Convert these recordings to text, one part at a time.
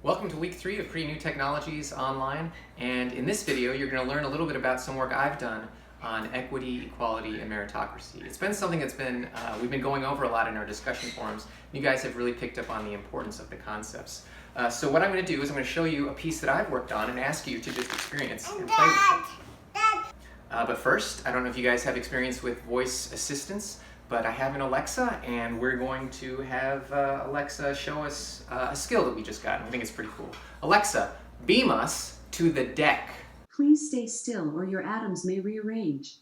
Welcome to week 3 of Creating New Technologies Online, and in this video you're going to learn a little bit about some work I've done on equity, equality, and meritocracy. It's been something that's been we've been going over a lot in our discussion forums. You guys have really picked up on the importance of the concepts. So what I'm going to do is I'm going to show you a piece that I've worked on and ask you to just experience and play with it. But first, I don't know if you guys have experience with voice assistants, but I have an Alexa, and we're going to have Alexa show us a skill that we just got, and I think it's pretty cool. Alexa, beam us to the deck. Please stay still or your atoms may rearrange.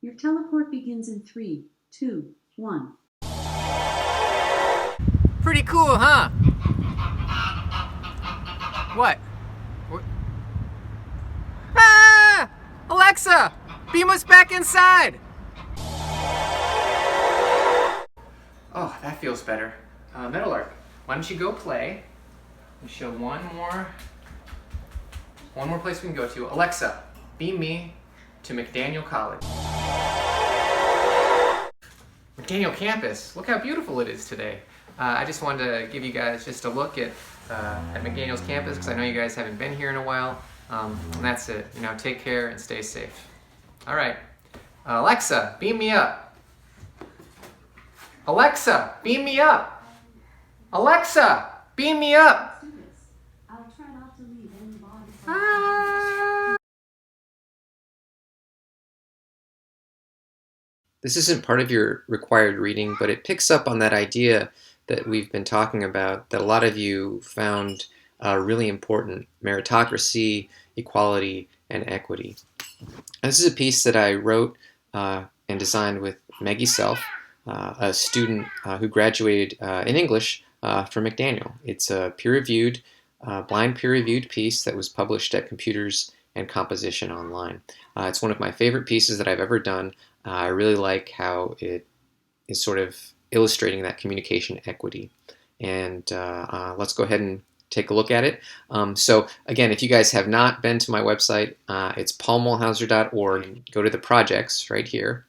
Your teleport begins in 3, 2, 1. Pretty cool, huh? What? Ah! Alexa, beam us back inside! Oh, that feels better. Meadowlark, why don't you go play and show one more place we can go to. Alexa, beam me to McDaniel College. McDaniel campus, look how beautiful it is today. I just wanted to give you guys just a look at McDaniel's campus because I know you guys haven't been here in a while. And that's it. Take care and stay safe. All right, Alexa, beam me up. Alexa, beam me up. Alexa, beam me up. I'll try not to leave any body. This isn't part of your required reading, but it picks up on that idea that we've been talking about, that a lot of you found really important: meritocracy, equality, and equity. And this is a piece that I wrote and designed with Maggie Self, a student who graduated in English from McDaniel. It's a peer-reviewed, blind peer-reviewed piece that was published at Computers and Composition Online. It's one of my favorite pieces that I've ever done. I really like how it is sort of illustrating that communication equity. And let's go ahead and take a look at it. So again, if you guys have not been to my website, it's paulmulhauser.org. Go to the projects right here.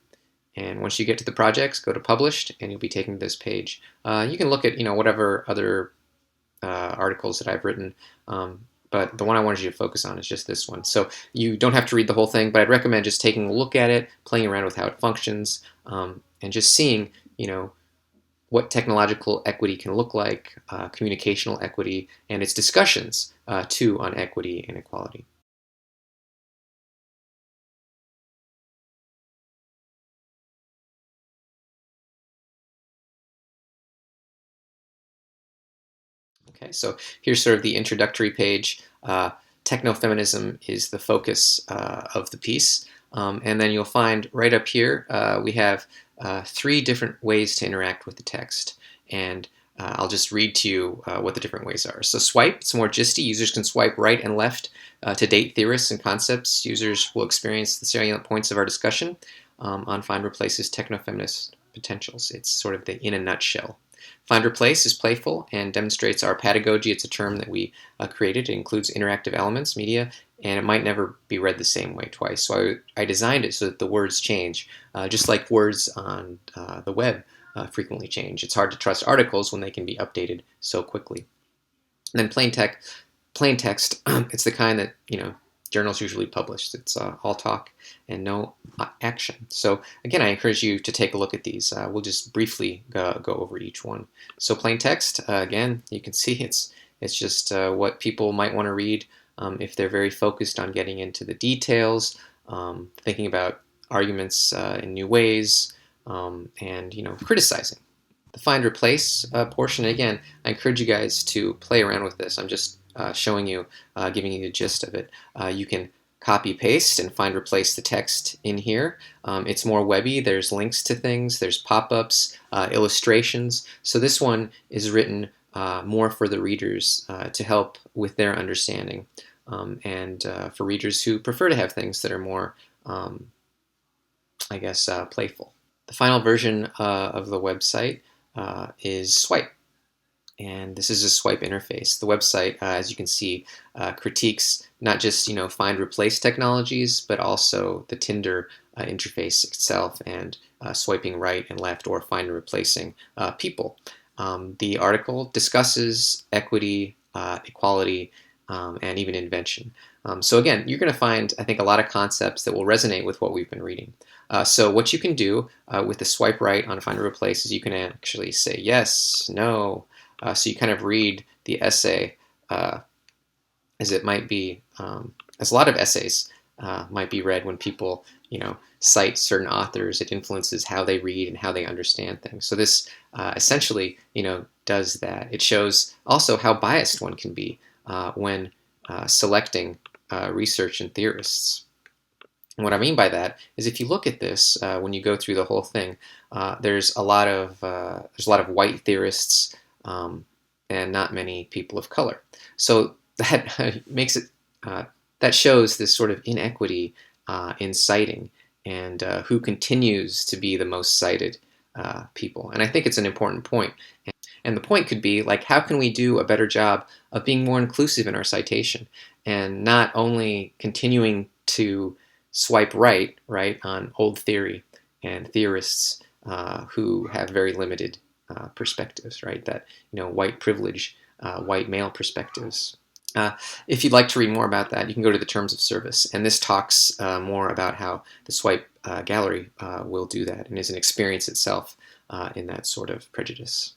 And once you get to the projects, go to published, and you'll be taken to this page. You can look at whatever other articles that I've written, but the one I wanted you to focus on is just this one. So you don't have to read the whole thing, but I'd recommend just taking a look at it, playing around with how it functions, and just seeing what technological equity can look like, communicational equity, and its discussions too on equity and equality. Okay, so here's sort of the introductory page. Techno-feminism is the focus of the piece. And then you'll find right up here we have 3 different ways to interact with the text. And I'll just read to you what the different ways are. So swipe, it's more gisty. Users can swipe right and left to date theorists and concepts. Users will experience the salient points of our discussion on Find Replace's techno-feminist potentials. It's sort of the in a nutshell. Find Replace is playful and demonstrates our pedagogy. It's a term that we created. It includes interactive elements, media, and it might never be read the same way twice. So I designed it so that the words change, just like words on the web frequently change. It's hard to trust articles when they can be updated so quickly. And then plain text, it's the kind that journals usually publish. It's all talk and no action. So again, I encourage you to take a look at these. We'll just briefly go over each one. So plain text, again, you can see it's just what people might want to read if they're very focused on getting into the details, thinking about arguments in new ways, and criticizing. The Find Replace portion, again, I encourage you guys to play around with this. I'm just showing you, giving you the gist of it. You can copy paste and find replace the text in here. It's more webby. There's links to things, there's pop-ups, illustrations. So this one is written more for the readers to help with their understanding, and for readers who prefer to have things that are more, I guess, playful. The final version of the website is Swipe. And this is a swipe interface. The website, as you can see, critiques not just find replace technologies, but also the Tinder interface itself and swiping right and left or find and replacing people. The article discusses equity, equality, and even invention. So again, you're going to find, I think, a lot of concepts that will resonate with what we've been reading. So what you can do with the swipe right on Find or Replace is you can actually say yes, no. So you kind of read the essay as it might be, as a lot of essays might be read when people, cite certain authors. It influences how they read and how they understand things. So this essentially, does that. It shows also how biased one can be when selecting research and theorists. And what I mean by that is, if you look at this, when you go through the whole thing, there's a lot of white theorists and not many people of color. So that makes it that shows this sort of inequity in citing and who continues to be the most cited people. And I think it's an important point. And the point could be, like, how can we do a better job of being more inclusive in our citation and not only continuing to swipe right on old theory and theorists who have very limited perspectives, right? That, white privilege, white male perspectives. If you'd like to read more about that, you can go to the Terms of Service, and this talks more about how the swipe gallery will do that and is an experience itself in that sort of prejudice.